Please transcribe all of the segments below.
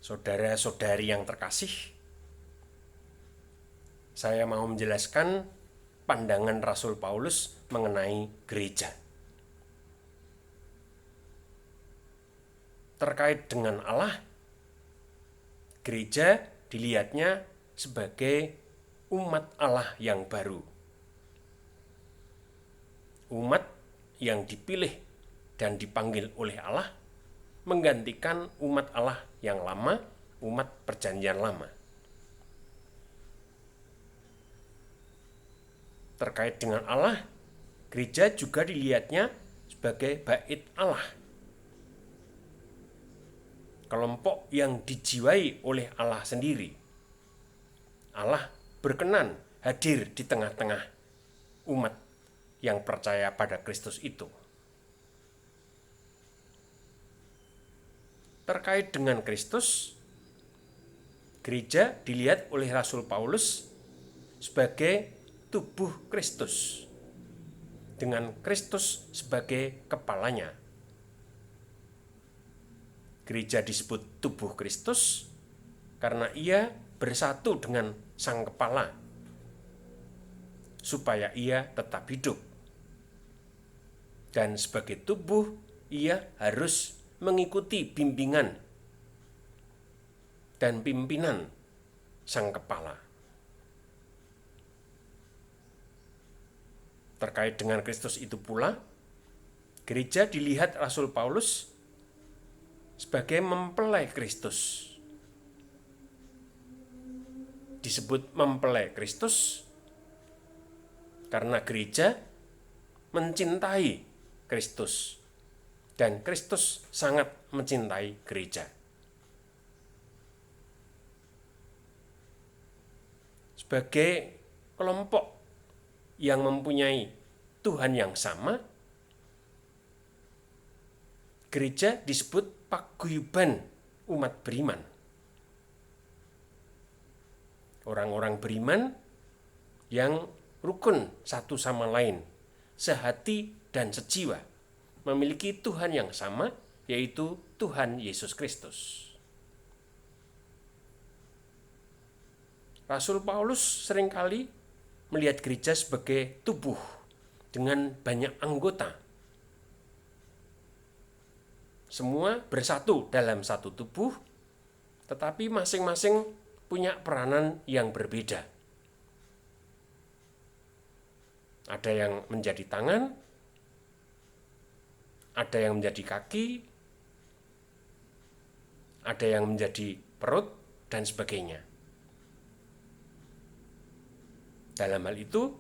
Saudara-saudari yang terkasih, saya mau menjelaskan pandangan Rasul Paulus mengenai gereja. Terkait dengan Allah, gereja dilihatnya sebagai umat Allah yang baru. Umat yang dipilih dan dipanggil oleh Allah menggantikan umat Allah yang lama, umat perjanjian lama. Terkait dengan Allah, gereja juga dilihatnya sebagai bait Allah. Kelompok yang dijiwai oleh Allah sendiri. Allah berkenan hadir di tengah-tengah umat yang percaya pada Kristus itu. Terkait dengan Kristus, gereja dilihat oleh Rasul Paulus sebagai tubuh Kristus, dengan Kristus sebagai kepalanya. Gereja disebut tubuh Kristus karena ia bersatu dengan sang kepala, supaya ia tetap hidup. Dan sebagai tubuh, ia harus mengikuti bimbingan dan pimpinan sang kepala. Terkait dengan Kristus itu pula, gereja dilihat Rasul Paulus sebagai mempelai Kristus. Disebut mempelai Kristus karena gereja mencintai Kristus dan Kristus sangat mencintai gereja. Sebagai kelompok yang mempunyai Tuhan yang sama, gereja disebut paguyuban umat beriman. Orang-orang beriman yang rukun satu sama lain, sehati dan sejiwa, memiliki Tuhan yang sama, yaitu Tuhan Yesus Kristus. Rasul Paulus seringkali melihat gereja sebagai tubuh dengan banyak anggota. Semua bersatu dalam satu tubuh, tetapi masing-masing punya peranan yang berbeda. Ada yang menjadi tangan, ada yang menjadi kaki, ada yang menjadi perut, dan sebagainya. Dalam hal itu,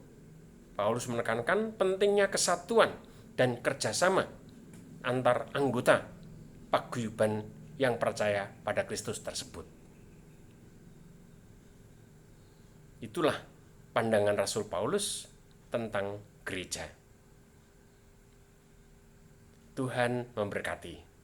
Paulus menekankan pentingnya kesatuan dan kerjasama antar anggota paguyuban yang percaya pada Kristus tersebut. Itulah pandangan Rasul Paulus tentang gereja. Tuhan memberkati.